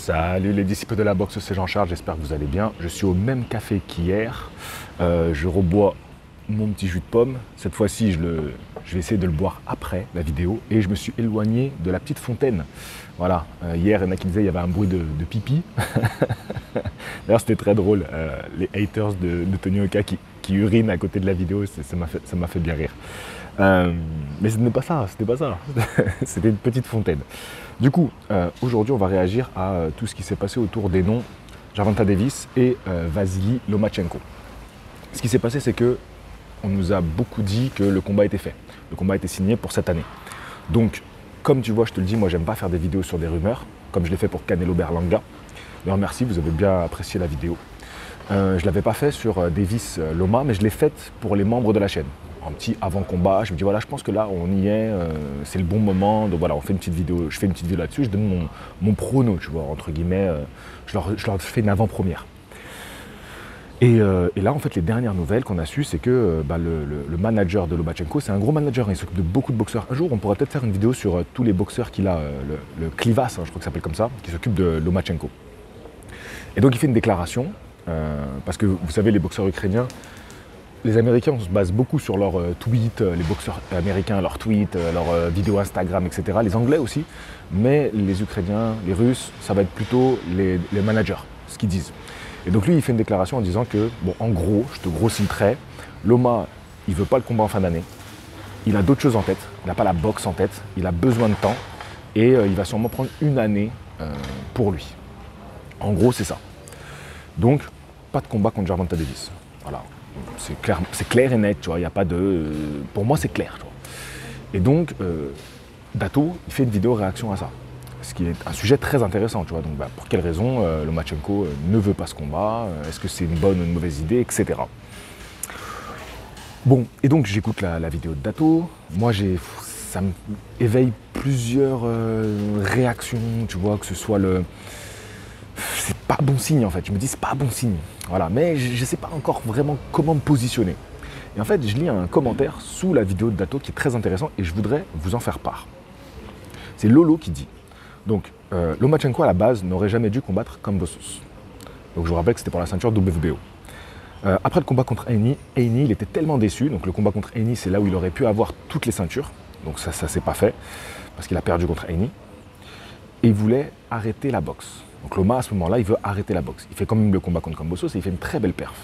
Salut les disciples de la boxe, c'est Jean-Charles, j'espère que vous allez bien. Je suis au même café qu'hier, je rebois mon petit jus de pomme. Cette fois-ci, je vais essayer de le boire après la vidéo et je me suis éloigné de la petite fontaine. Voilà, hier, il y en a qui disaient qu'il y avait un bruit de pipi. D'ailleurs, c'était très drôle, les haters de Tony Oka qui urinent à côté de la vidéo, ça m'a fait bien rire. Mais ce n'est pas ça, c'était une petite fontaine. Du coup, aujourd'hui, on va réagir à tout ce qui s'est passé autour des noms Gervonta Davis et Vasily Lomachenko. Ce qui s'est passé, c'est que on nous a beaucoup dit que le combat était fait. Le combat était signé pour cette année. Donc, comme tu vois, je te le dis, moi, j'aime pas faire des vidéos sur des rumeurs, comme je l'ai fait pour Canelo Berlanga. D'ailleurs, merci, vous avez bien apprécié la vidéo. Je ne l'avais pas fait sur Davis Loma, mais je l'ai faite pour les membres de la chaîne. Un petit avant-combat, je me dis voilà, je pense que là on y est, c'est le bon moment, donc voilà, on fait une petite vidéo, je fais une petite vidéo là-dessus, je donne mon prono, tu vois, entre guillemets, je leur fais une avant-première. Et là, en fait, les dernières nouvelles qu'on a su, c'est que le manager de Lomachenko, c'est un gros manager, il s'occupe de beaucoup de boxeurs. Un jour, on pourrait peut-être faire une vidéo sur tous les boxeurs qu'il a, le Clivas, hein, je crois que ça s'appelle comme ça, qui s'occupe de Lomachenko. Et donc, il fait une déclaration, parce que vous savez, les boxeurs ukrainiens, les Américains, on se base beaucoup sur leurs tweets, les boxeurs américains, leurs tweets, leurs vidéos Instagram, etc. Les Anglais aussi, mais les Ukrainiens, les Russes, ça va être plutôt les managers, ce qu'ils disent. Et donc lui, il fait une déclaration en disant que, bon, en gros, je te grossis le trait, Loma, il ne veut pas le combat en fin d'année, il a d'autres choses en tête, il n'a pas la boxe en tête, il a besoin de temps, et il va sûrement prendre une année pour lui. En gros, c'est ça. Donc, pas de combat contre Gervonta Davis. Voilà. C'est clair et net, tu vois, il n'y a pas de... Pour moi, c'est clair, tu vois. Et donc, Dato, il fait une vidéo réaction à ça. Ce qui est un sujet très intéressant, tu vois. Donc, pour quelle raison Lomachenko ne veut pas ce combat, est-ce que c'est une bonne ou une mauvaise idée, etc. Bon, et donc, j'écoute la vidéo de Dato. Moi, ça me éveille plusieurs réactions, tu vois, que ce soit le... C'est pas bon signe en fait, je me dis c'est pas bon signe. Voilà, mais je sais pas encore vraiment comment me positionner. Et en fait, je lis un commentaire sous la vidéo de Dato qui est très intéressant et je voudrais vous en faire part. C'est Lolo qui dit, donc Lomachenko à la base n'aurait jamais dû combattre Kambosos. Donc je vous rappelle que c'était pour la ceinture WBO. Après le combat contre Haney, il était tellement déçu, donc le combat contre Haney c'est là où il aurait pu avoir toutes les ceintures, donc ça s'est pas fait, parce qu'il a perdu contre Haney. Et il voulait arrêter la boxe. Donc Loma, à ce moment-là, il veut arrêter la boxe. Il fait quand même le combat contre Kambosos et il fait une très belle perf.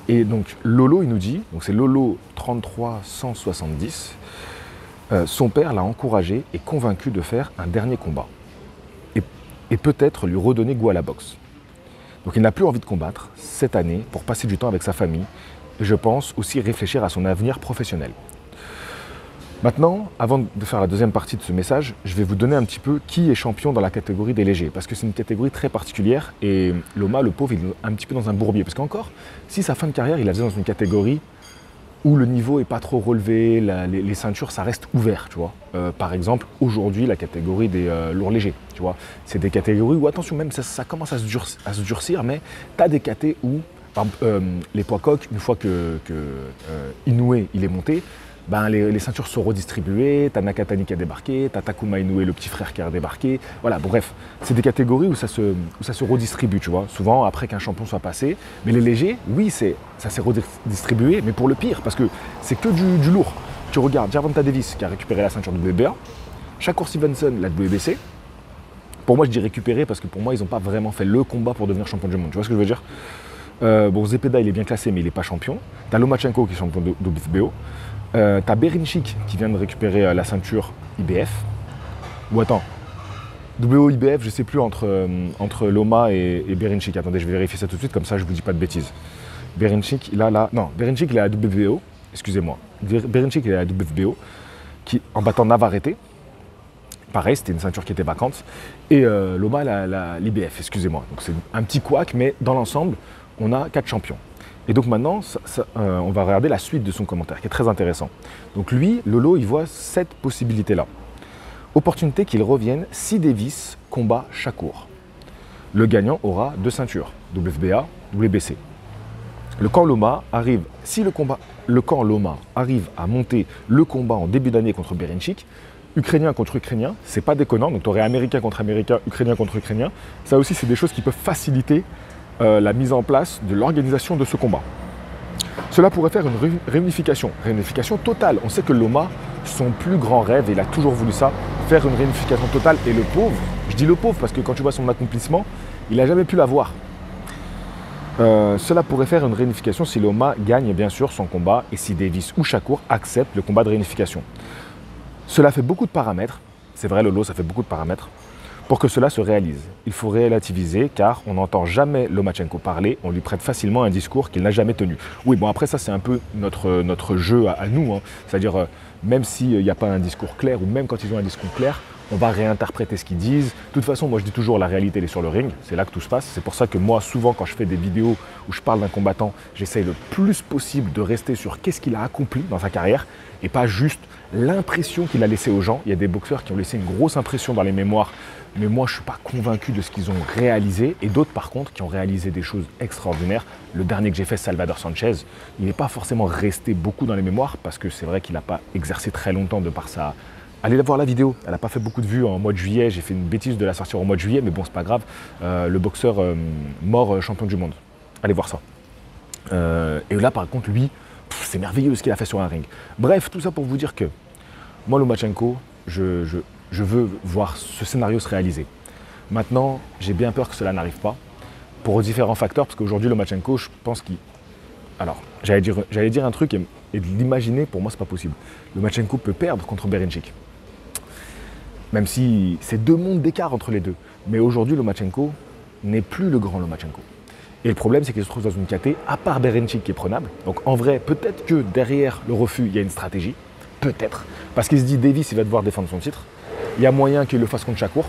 Et donc Lolo, il nous dit, donc c'est Lolo 33170, son père l'a encouragé et convaincu de faire un dernier combat. Et peut-être lui redonner goût à la boxe. Donc il n'a plus envie de combattre cette année pour passer du temps avec sa famille. Et je pense aussi réfléchir à son avenir professionnel. Maintenant, avant de faire la deuxième partie de ce message, je vais vous donner un petit peu qui est champion dans la catégorie des légers, parce que c'est une catégorie très particulière et Loma, le pauvre, il est un petit peu dans un bourbier, parce qu'encore, si sa fin de carrière, il la faisait dans une catégorie où le niveau n'est pas trop relevé, les ceintures, ça reste ouvert, tu vois. Par exemple, aujourd'hui, la catégorie des lourds légers, tu vois. C'est des catégories où, attention, même ça commence à se durcir, mais tu as des catés où, par exemple, les poids coqs, une fois que Inoue, il est monté, les ceintures sont redistribuées, t'as Nakatani qui a débarqué, t'as Takuma Inoue, le petit frère qui a débarqué. Voilà, bon, bref, c'est des catégories où ça se redistribue, tu vois, souvent après qu'un champion soit passé. Mais les légers, oui, ça s'est redistribué, mais pour le pire, parce que c'est que du lourd. Tu regardes Gervonta Davis qui a récupéré la ceinture WBA, Shakur Stevenson, la WBC. Pour moi, je dis récupérer parce que pour moi, ils n'ont pas vraiment fait le combat pour devenir champion du monde. Tu vois ce que je veux dire? Bon, Zepeda, il est bien classé, mais il n'est pas champion. T'as Lomachenko qui est champion de WBO. T'as Berinchik qui vient de récupérer la ceinture IBF. Ou attends, WBO IBF, je sais plus entre Loma et Berinchik. Attendez, je vais vérifier ça tout de suite, comme ça je vous dis pas de bêtises. Berinchik, il est à WBO, excusez-moi. Berinchik, il est à WBO, en battant Navarrete. Pareil, c'était une ceinture qui était vacante. Et Loma, l'IBF, excusez-moi. Donc c'est un petit couac, mais dans l'ensemble, on a 4 champions. Et donc maintenant, on va regarder la suite de son commentaire, qui est très intéressant. Donc lui, Lolo, il voit cette possibilité-là. Opportunité qu'il revienne si Davis combat Shakur. Le gagnant aura 2 ceintures, WBA, WBC. Le camp Loma arrive, si le camp Loma arrive à monter le combat en début d'année contre Berinchik, Ukrainien contre Ukrainien, c'est pas déconnant. Donc tu aurais Américain contre Américain, Ukrainien contre Ukrainien. Ça aussi, c'est des choses qui peuvent faciliter la mise en place de l'organisation de ce combat. Cela pourrait faire une réunification totale. On sait que Loma, son plus grand rêve, et il a toujours voulu ça, faire une réunification totale. Et le pauvre, je dis le pauvre parce que quand tu vois son accomplissement, il n'a jamais pu l'avoir. Cela pourrait faire une réunification si Loma gagne bien sûr son combat et si Davis ou Shakur acceptent le combat de réunification. Cela fait beaucoup de paramètres, c'est vrai Lolo, ça fait beaucoup de paramètres, pour que cela se réalise. Il faut relativiser car on n'entend jamais Lomachenko parler, on lui prête facilement un discours qu'il n'a jamais tenu. Oui, bon après ça c'est un peu notre jeu à nous, hein. C'est-à-dire même s'il n'y a pas un discours clair ou même quand ils ont un discours clair, on va réinterpréter ce qu'ils disent. De toute façon, moi je dis toujours la réalité elle est sur le ring, c'est là que tout se passe. C'est pour ça que moi souvent quand je fais des vidéos où je parle d'un combattant, j'essaye le plus possible de rester sur qu'est-ce qu'il a accompli dans sa carrière et pas juste l'impression qu'il a laissé aux gens. Il y a des boxeurs qui ont laissé une grosse impression dans les mémoires, mais moi je ne suis pas convaincu de ce qu'ils ont réalisé et d'autres par contre qui ont réalisé des choses extraordinaires. Le dernier que j'ai fait, Salvador Sanchez, il n'est pas forcément resté beaucoup dans les mémoires parce que c'est vrai qu'il n'a pas exercé très longtemps de par sa... Allez voir la vidéo, elle n'a pas fait beaucoup de vues en mois de juillet, j'ai fait une bêtise de la sortir au mois de juillet, mais bon c'est pas grave, le boxeur mort champion du monde. Allez voir ça. Et là par contre lui, c'est merveilleux ce qu'il a fait sur un ring. Bref, tout ça pour vous dire que moi Lomachenko, je veux voir ce scénario se réaliser. Maintenant, j'ai bien peur que cela n'arrive pas, pour différents facteurs, parce qu'aujourd'hui Lomachenko, je pense qu'il... Alors, j'allais dire un truc et de l'imaginer, pour moi c'est pas possible. Lomachenko peut perdre contre Berinchyk. Même si c'est 2 mondes d'écart entre les deux. Mais aujourd'hui, Lomachenko n'est plus le grand Lomachenko. Et le problème, c'est qu'il se trouve dans une KT, à part Berinchyk qui est prenable. Donc en vrai, peut-être que derrière le refus, il y a une stratégie. Peut-être. Parce qu'il se dit, Davis, il va devoir défendre son titre. Il y a moyen qu'il le fasse contre Shakur.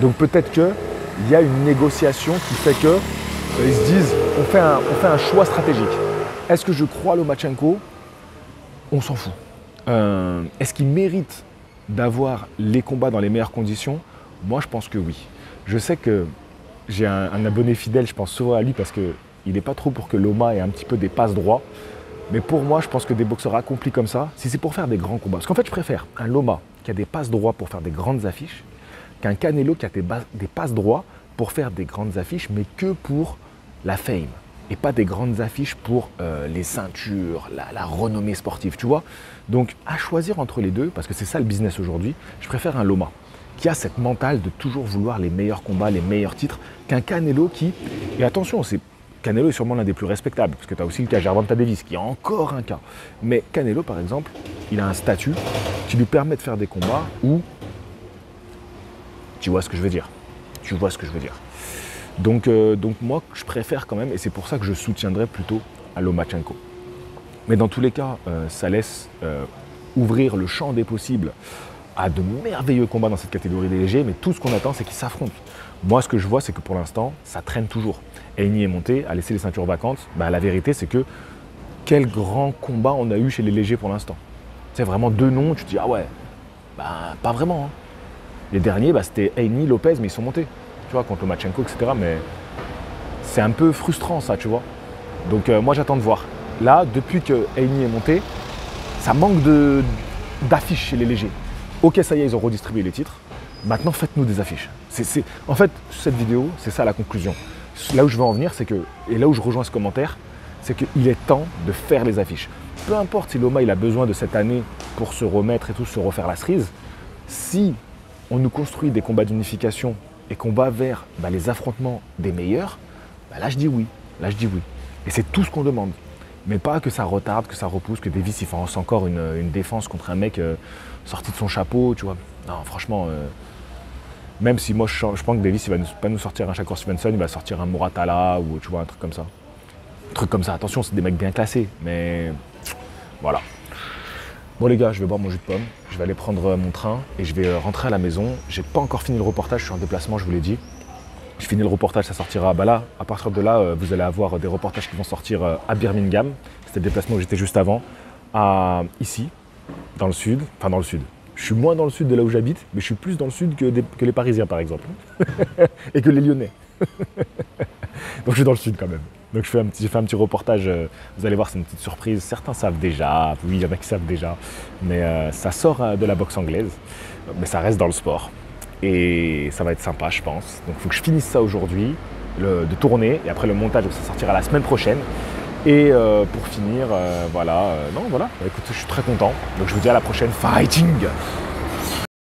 Donc peut-être qu'il y a une négociation qui fait que ils se disent, on fait un choix stratégique. Est-ce que je crois à Lomachenko? On s'en fout. Est-ce qu'il mérite d'avoir les combats dans les meilleures conditions? Moi, je pense que oui. Je sais que j'ai un abonné fidèle, je pense souvent à lui parce qu'il n'est pas trop pour que Loma ait un petit peu des passes droits. Mais pour moi, je pense que des boxeurs accomplis comme ça, si c'est pour faire des grands combats, parce qu'en fait, je préfère un Loma qui a des passes droits pour faire des grandes affiches qu'un Canelo qui a des passes droits pour faire des grandes affiches, mais que pour la fame. Et pas des grandes affiches pour les ceintures, la renommée sportive, tu vois. Donc, à choisir entre les deux, parce que c'est ça le business aujourd'hui, je préfère un Loma qui a cette mentale de toujours vouloir les meilleurs combats, les meilleurs titres, qu'un Canelo qui... Et attention, Canelo est sûrement l'un des plus respectables, parce que tu as aussi le cas Gervonta Davis, qui est encore un cas. Mais Canelo, par exemple, il a un statut qui lui permet de faire des combats où... Tu vois ce que je veux dire. Tu vois ce que je veux dire. Donc moi, je préfère quand même, et c'est pour ça que je soutiendrai plutôt à Lomachenko. Mais dans tous les cas, ça laisse ouvrir le champ des possibles à de merveilleux combats dans cette catégorie des légers, mais tout ce qu'on attend, c'est qu'ils s'affrontent. Moi, ce que je vois, c'est que pour l'instant, ça traîne toujours. Haney est monté, a laissé les ceintures vacantes. Bah, la vérité, c'est que quel grand combat on a eu chez les légers pour l'instant. C'est vraiment 2 noms, tu te dis, ah ouais, bah, pas vraiment. Hein. Les derniers, bah, c'était Haney, Lopez, mais ils sont montés. Tu vois, contre Lomachenko, etc. Mais c'est un peu frustrant, ça, tu vois. Donc, moi, j'attends de voir. Là, depuis que Haney est monté, ça manque d'affiches chez les légers. Ok, ça y est, ils ont redistribué les titres. Maintenant, faites-nous des affiches. En fait, cette vidéo, c'est ça la conclusion. Là où je veux en venir, c'est que, et là où je rejoins ce commentaire, c'est qu'il est temps de faire les affiches. Peu importe si Loma il a besoin de cette année pour se remettre et tout, se refaire la cerise, si on nous construit des combats d'unification et qu'on va vers les affrontements des meilleurs, là je dis oui. Là je dis oui. Et c'est tout ce qu'on demande. Mais pas que ça retarde, que ça repousse, que Davis il fasse encore une défense contre un mec sorti de son chapeau, tu vois. Non, franchement, même si moi je pense que Davis il va pas nous sortir un Shakur Stevenson, il va sortir un Muratalla ou tu vois, un truc comme ça. Un truc comme ça, attention, c'est des mecs bien classés, mais voilà. Bon les gars, je vais boire mon jus de pomme, je vais aller prendre mon train et je vais rentrer à la maison. J'ai pas encore fini le reportage, je suis en déplacement, je vous l'ai dit. Je finis le reportage, ça sortira là. À partir de là, vous allez avoir des reportages qui vont sortir à Birmingham. C'était le déplacement où j'étais juste avant. Ici, dans le sud. Enfin, dans le sud. Je suis moins dans le sud de là où j'habite, mais je suis plus dans le sud que les Parisiens, par exemple. Et que les Lyonnais. Donc, je suis dans le sud quand même. Donc j'ai fait un petit reportage, vous allez voir, c'est une petite surprise. Certains savent déjà, oui, il y en a qui savent déjà, mais ça sort de la boxe anglaise, mais ça reste dans le sport. Et ça va être sympa, je pense. Donc il faut que je finisse ça aujourd'hui, de tourner, et après le montage, ça sortira la semaine prochaine. Et pour finir, voilà, non, voilà, écoute, je suis très content. Donc je vous dis à la prochaine, fighting!